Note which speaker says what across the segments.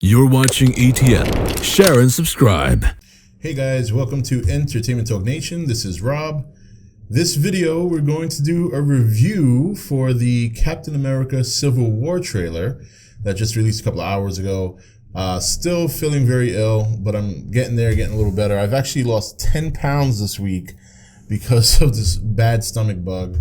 Speaker 1: You're watching E.T.N. Share and subscribe.
Speaker 2: Hey guys, welcome to Entertainment Talk Nation. This is Rob. This video, we're going to do a review for the Captain America Civil War trailer that just released a couple of hours ago. Still feeling very ill, but I'm getting there, getting a little better. I've actually lost 10 pounds this week because of this bad stomach bug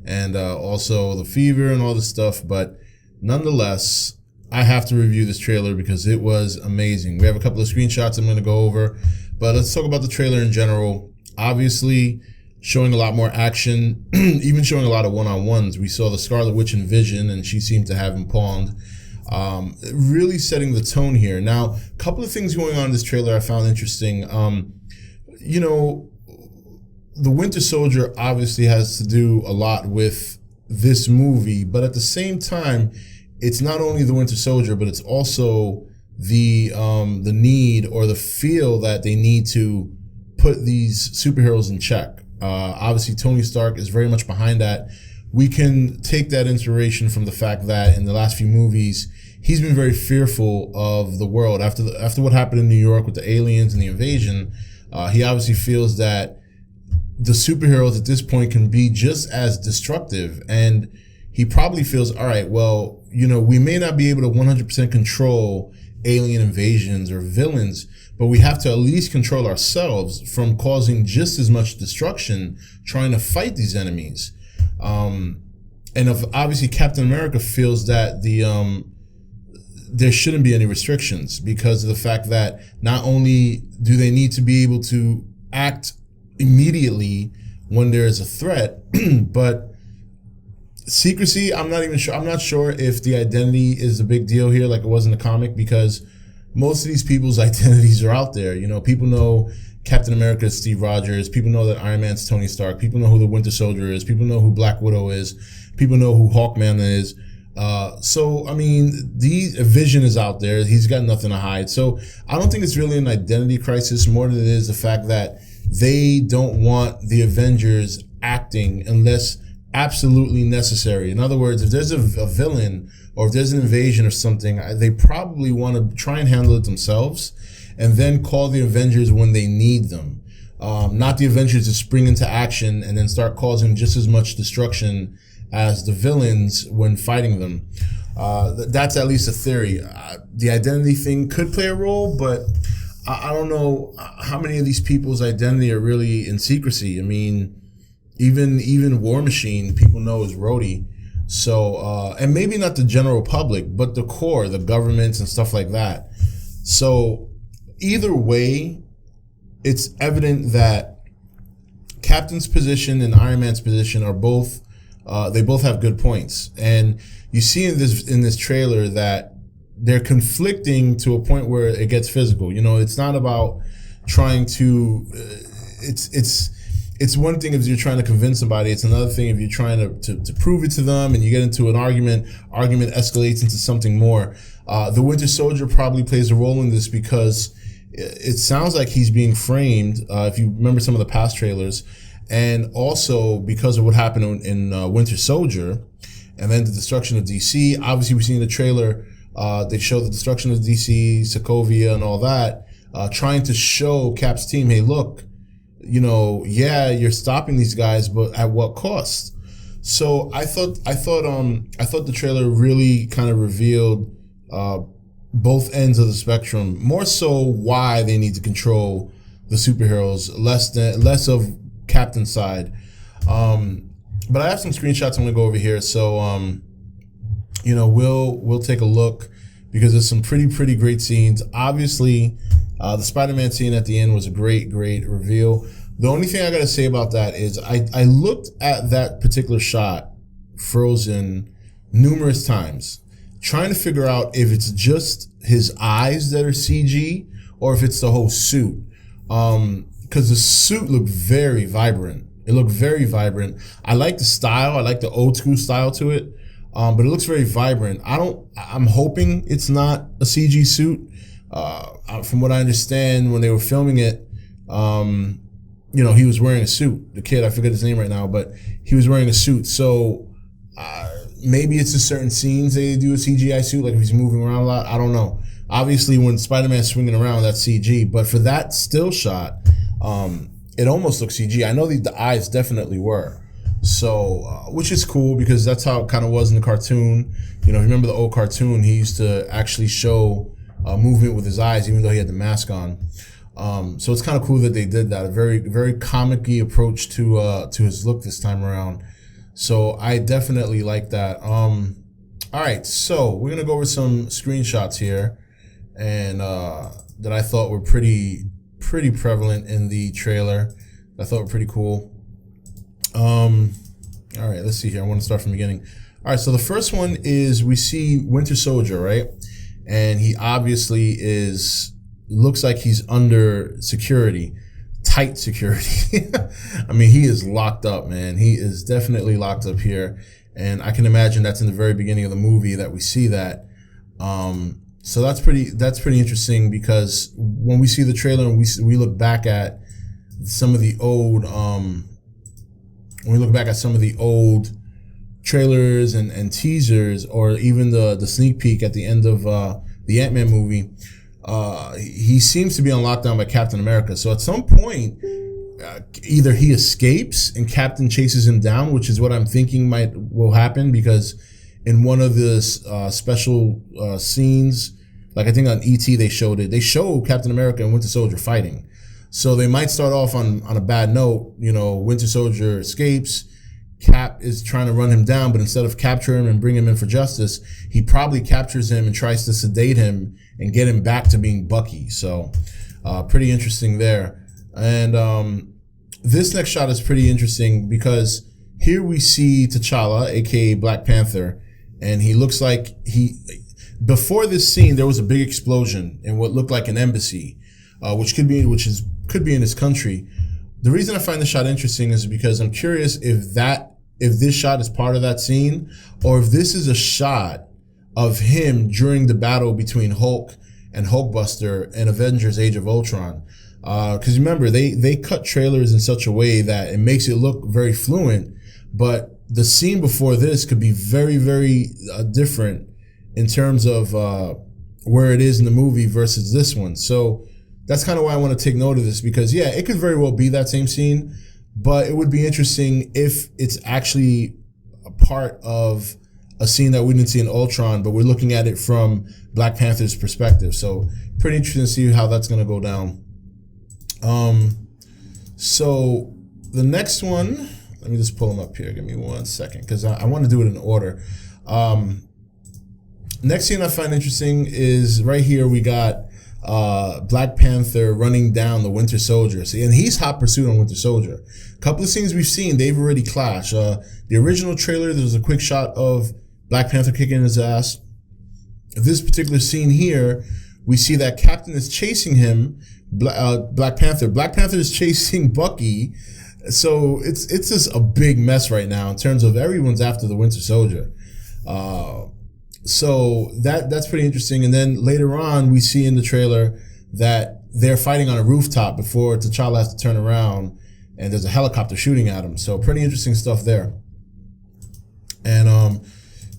Speaker 2: and also the fever and all this stuff. But nonetheless, I have to review this trailer because it was amazing. We have a couple of screenshots I'm going to go over, but let's talk about the trailer in general. Obviously, showing a lot more action, even showing a lot of one-on-ones. We saw the Scarlet Witch and Vision, and she seemed to have him pawned. Really setting the tone here. Now, a couple of things going on in this trailer I found interesting. You know, the Winter Soldier obviously has to do a lot with this movie, but at the same time, it's not only the Winter Soldier, but it's also the need or the feel that they need to put these superheroes in check. Obviously, Tony Stark is very much behind that. We can take that inspiration from the fact that in the last few movies, he's been very fearful of the world. After what happened in New York with the aliens and the invasion, he obviously feels that the superheroes at this point can be just as destructive. And he probably feels, all right, well, you know, we may not be able to 100% control alien invasions or villains, but we have to at least control ourselves from causing just as much destruction trying to fight these enemies. And if obviously Captain America feels that there shouldn't be any restrictions because of the fact that not only do they need to be able to act immediately when there is a threat, but secrecy, I'm not even sure. I'm not sure if the identity is a big deal here like it was in the comic, because most of these people's identities are out there. You know, people know Captain America is Steve Rogers. People know that Iron Man's Tony Stark. People know who the Winter Soldier is. People know who Black Widow is. People know who Hawkman is. So, I mean, Vision is out there. He's got nothing to hide. So I don't think it's really an identity crisis more than it is the fact that they don't want the Avengers acting unless absolutely necessary. In other words, if there's a villain or if there's an invasion or something, they probably want to try and handle it themselves and then call the Avengers when they need them. Not the Avengers to spring into action and then start causing just as much destruction as the villains when fighting them. That's at least a theory. The identity thing could play a role, but I don't know how many of these people's identity are really in secrecy. I mean, even War Machine, people know is Rhodey. So, and maybe not the general public, but the core, the governments and stuff like that. So either way, it's evident that Captain's position and Iron Man's position are both, they both have good points. And you see in this trailer that they're conflicting to a point where it gets physical. You know, it's not about trying to, it's one thing if you're trying to convince somebody. It's another thing if you're trying to prove it to them and you get into an argument escalates into something more. The Winter Soldier probably plays a role in this because it sounds like he's being framed, if you remember some of the past trailers, and also because of what happened in Winter Soldier and then the destruction of DC. Obviously, we've seen the trailer, they show the destruction of DC, Sokovia and all that, trying to show Cap's team, hey, look, you know, yeah, you're stopping these guys, but at what cost? So I thought the trailer really kind of revealed both ends of the spectrum. More so why they need to control the superheroes, less of Captain's side. But I have some screenshots I'm gonna go over here. So you know, we'll take a look because there's some pretty great scenes. Obviously, the Spider-Man scene at the end was a great reveal. The only thing I gotta say about that is I looked at that particular shot, frozen, numerous times, trying to figure out if it's just his eyes that are CG or if it's the whole suit. Because the suit looked very vibrant. It looked very vibrant. I like the style. I like the old school style to it. But it looks very vibrant. I'm hoping it's not a CG suit. From what I understand, when they were filming it, you know, he was wearing a suit. The kid, I forget his name right now, but he was wearing a suit. So maybe it's a certain scenes they do a CGI suit, like if he's moving around a lot. I don't know. Obviously, when Spider-Man's swinging around, that's CG. But for that still shot, it almost looks CG. I know the eyes definitely were. So, which is cool because that's how it kind of was in the cartoon. You know, if you remember the old cartoon, he used to actually show movement with his eyes, even though he had the mask on. So it's kind of cool that they did that. A very, very comic-y approach to his look this time around. So I definitely like that. All right, so we're gonna go over some screenshots here, and that I thought were pretty prevalent in the trailer. I thought were pretty cool. All right, let's see here. I want to start from the beginning. All right, so the first one is we see Winter Soldier, right? And he obviously looks like he's under security, tight security. I mean, he is locked up, man. He is definitely locked up here. And I can imagine that's in the very beginning of the movie that we see that. So that's pretty interesting because when we see the trailer and we look back at some of the old, when we look back at some of the old trailers and teasers, or even the sneak peek at the end of the Ant-Man movie, he seems to be on lockdown by Captain America. So at some point, either he escapes and Captain chases him down, which is what I'm thinking will happen, because in one of the special scenes, like I think on E.T. they show Captain America and Winter Soldier fighting. So they might start off on a bad note. You know, Winter Soldier escapes, Cap is trying to run him down, but instead of capturing him and bring him in for justice, he probably captures him and tries to sedate him and get him back to being Bucky. So pretty interesting there. And this next shot is pretty interesting because here we see T'Challa, aka Black Panther, and he looks like before this scene there was a big explosion in what looked like an embassy, which could be in his country. The reason I find this shot interesting is because I'm curious if this shot is part of that scene, or if this is a shot of him during the battle between Hulk and Hulkbuster in Avengers Age of Ultron. Because remember, they cut trailers in such a way that it makes it look very fluent, but the scene before this could be very, very different in terms of where it is in the movie versus this one. So that's kind of why I want to take note of this, because yeah, it could very well be that same scene, but it would be interesting if it's actually a part of a scene that we didn't see in Ultron, but we're looking at it from Black Panther's perspective. So pretty interesting to see how that's going to go down. So the next one, let me just pull them up here. Give me 1 second, because I want to do it in order. Next scene I find interesting is right here. We got Black Panther running down the Winter Soldier. See, and he's hot pursuit on Winter Soldier. A couple of scenes we've seen, they've already clashed. The original trailer, there was a quick shot of Black Panther kicking his ass. This particular scene here, we see that Captain is chasing him, Black Panther. Black Panther is chasing Bucky. So it's just a big mess right now in terms of everyone's after the Winter Soldier. So that's pretty interesting. And then later on, we see in the trailer that they're fighting on a rooftop before T'Challa has to turn around, and there's a helicopter shooting at him. So pretty interesting stuff there. And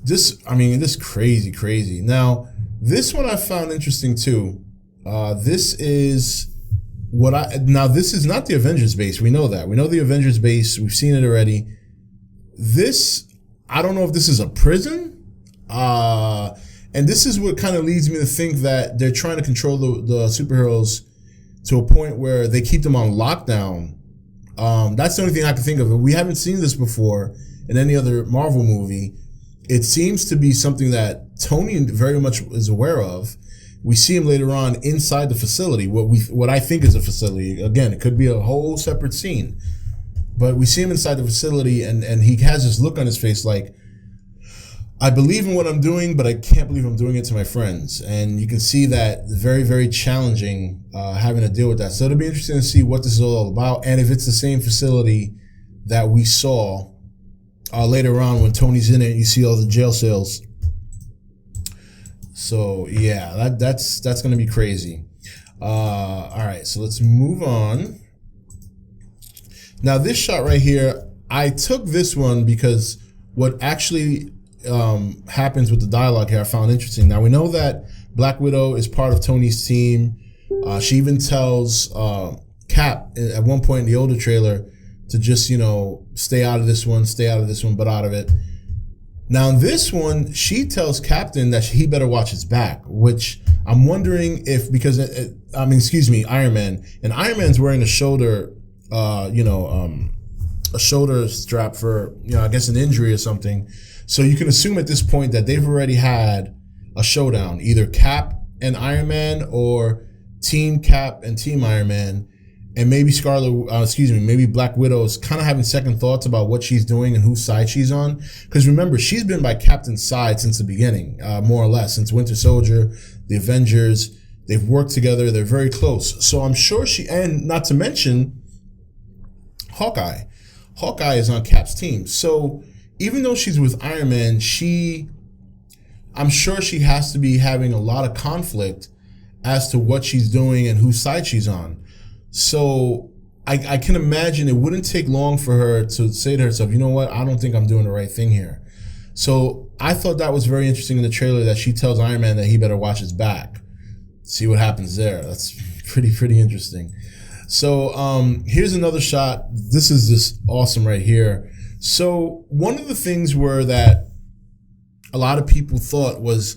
Speaker 2: this crazy. Now, this one I found interesting too. This is this is not the Avengers base. We know that. We know the Avengers base. We've seen it already. This, I don't know if this is a prison. And this is what kind of leads me to think that they're trying to control the superheroes to a point where they keep them on lockdown. That's the only thing I can think of. We haven't seen this before in any other Marvel movie. It seems to be something that Tony very much is aware of. We see him later on inside the facility, what I think is a facility. Again, it could be a whole separate scene, but we see him inside the facility, and he has this look on his face like, I believe in what I'm doing, but I can't believe I'm doing it to my friends. And you can see that very, very challenging having to deal with that. So it'll be interesting to see what this is all about, and if it's the same facility that we saw later on when Tony's in it. You see all the jail cells. So yeah, that's going to be crazy. All right, so let's move on. Now this shot right here, I took this one because what actually happens with the dialogue here I found interesting. Now we know that Black Widow is part of Tony's team. She even tells Cap at one point in the older trailer to just, stay out of this one, but out of it. Now in this one, she tells Captain that he better watch his back, which I'm wondering if, because, Iron Man. And Iron Man's wearing a shoulder, a shoulder strap for, I guess an injury or something. So you can assume at this point that they've already had a showdown, either Cap and Iron Man or Team Cap and Team Iron Man. And maybe maybe Black Widow is kind of having second thoughts about what she's doing and whose side she's on. Because remember, she's been by Captain's side since the beginning, more or less, since Winter Soldier, the Avengers. They've worked together. They're very close. So I'm sure and not to mention Hawkeye. Hawkeye is on Cap's team. So even though she's with Iron Man, I'm sure she has to be having a lot of conflict as to what she's doing and whose side she's on. So I can imagine it wouldn't take long for her to say to herself, you know what, I don't think I'm doing the right thing here. So I thought that was very interesting in the trailer that she tells Iron Man that he better watch his back. See what happens there. That's pretty interesting. So here's another shot. This is just awesome right here. So one of the things that a lot of people thought was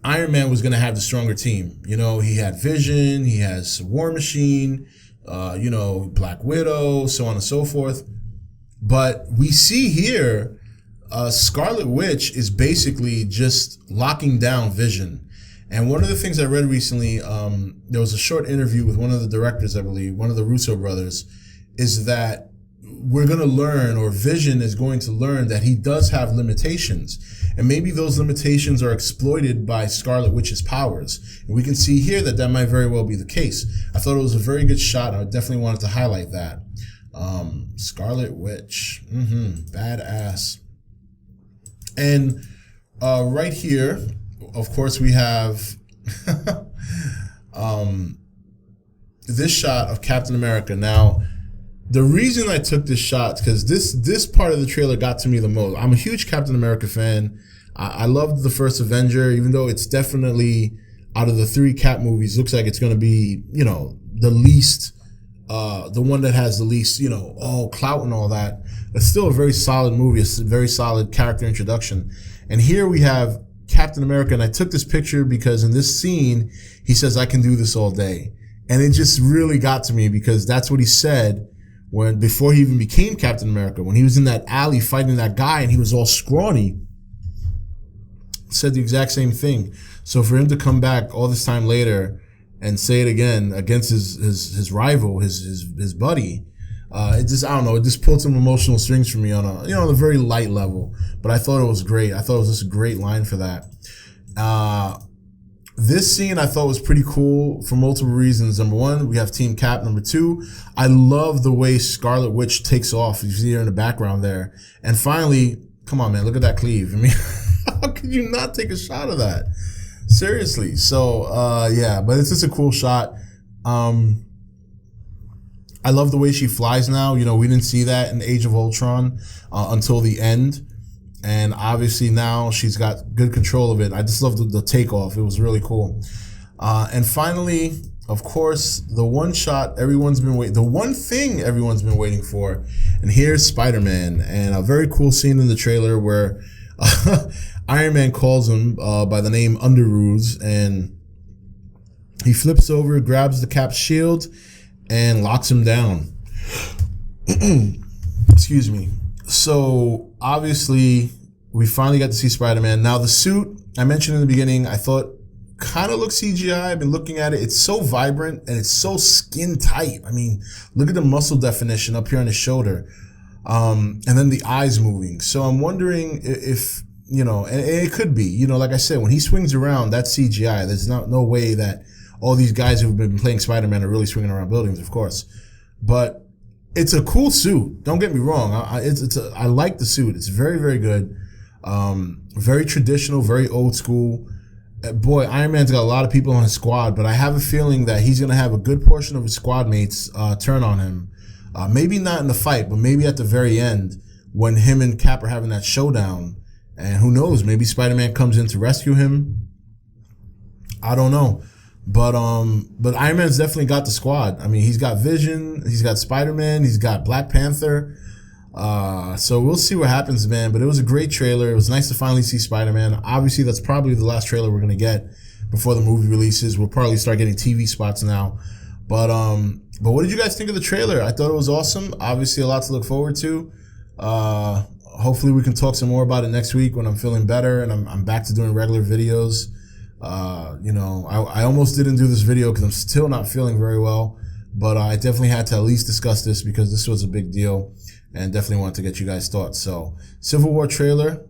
Speaker 2: Iron Man was going to have the stronger team. He had Vision, he has War Machine, Black Widow, so on and so forth. But we see here Scarlet Witch is basically just locking down Vision. And one of the things I read recently, there was a short interview with one of the directors, I believe, one of the Russo brothers, is that we're going to learn, or Vision is going to learn, that he does have limitations. And maybe those limitations are exploited by Scarlet Witch's powers. And we can see here that might very well be the case. I thought it was a very good shot. I definitely wanted to highlight that. Scarlet Witch. Badass. And right here, of course, we have this shot of Captain America. Now, the reason I took this shot is because this part of the trailer got to me the most. I'm a huge Captain America fan. I loved the first Avenger, even though it's definitely, out of the 3 Cap movies, looks like it's going to be, the least, the one that has the least, clout and all that. It's still a very solid movie, a very solid character introduction. And here we have Captain America, and I took this picture because in this scene, he says, I can do this all day. And it just really got to me because that's what he said before he even became Captain America, when he was in that alley fighting that guy and he was all scrawny, said the exact same thing. So for him to come back all this time later and say it again against his rival, his buddy, it just pulled some emotional strings for me on a very light level. But I thought it was great. I thought it was just a great line for that. This scene I thought was pretty cool for multiple reasons. Number one, we have Team Cap. Number two, I love the way Scarlet Witch takes off. You see her in the background there. And finally, come on, man, look at that cleave. I mean, how could you not take a shot of that? Seriously. So, yeah, but it's just a cool shot. I love the way she flies now. We didn't see that in Age of Ultron until the end. And obviously now she's got good control of it. I just love the takeoff. It was really cool. And finally, of course, the one thing everyone's been waiting for. And here's Spider-Man. And a very cool scene in the trailer where Iron Man calls him by the name Underoos. And he flips over, grabs the Cap's shield, and locks him down. Excuse me. So obviously we finally got to see Spider-Man. Now the suit I mentioned in the beginning, I thought kind of looked CGI. I've been looking at it. It's so vibrant and it's so skin tight. I mean, look at the muscle definition up here on his shoulder. And then the eyes moving. So I'm wondering if, and it could be, like I said, when he swings around, that's CGI. There's no way that all these guys who've been playing Spider-Man are really swinging around buildings, of course. But it's a cool suit. Don't get me wrong. I like the suit. It's very, very good. Very traditional, very old school. Boy, Iron Man's got a lot of people on his squad, but I have a feeling that he's going to have a good portion of his squad mates turn on him. Maybe not in the fight, but maybe at the very end when him and Cap are having that showdown. And who knows, maybe Spider-Man comes in to rescue him. I don't know. But Iron Man's definitely got the squad. I mean, he's got Vision, he's got Spider-Man, he's got Black Panther. So we'll see what happens, man. But it was a great trailer. It was nice to finally see Spider-Man. Obviously, that's probably the last trailer we're gonna get before the movie releases. We'll probably start getting TV spots now. But what did you guys think of the trailer? I thought it was awesome. Obviously, a lot to look forward to. Hopefully, we can talk some more about it next week when I'm feeling better and I'm back to doing regular videos. I almost didn't do this video because I'm still not feeling very well, but I definitely had to at least discuss this because this was a big deal and definitely wanted to get you guys' thoughts. So, Civil War trailer,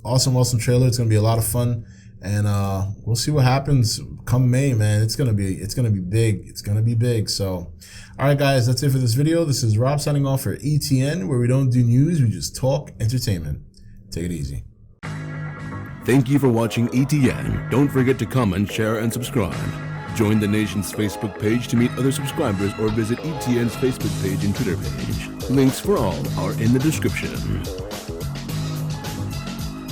Speaker 2: awesome trailer. It's gonna be a lot of fun, and we'll see what happens come May, man. It's gonna be big. It's gonna be big. So, all right, guys, that's it for this video. This is Rob signing off for E.T.N, where we don't do news, we just talk entertainment. Take it easy.
Speaker 1: Thank you for watching E.T.N. Don't forget to comment, share, and subscribe. Join the nation's Facebook page to meet other subscribers or visit E.T.N's Facebook page and Twitter page. Links for all are in the description.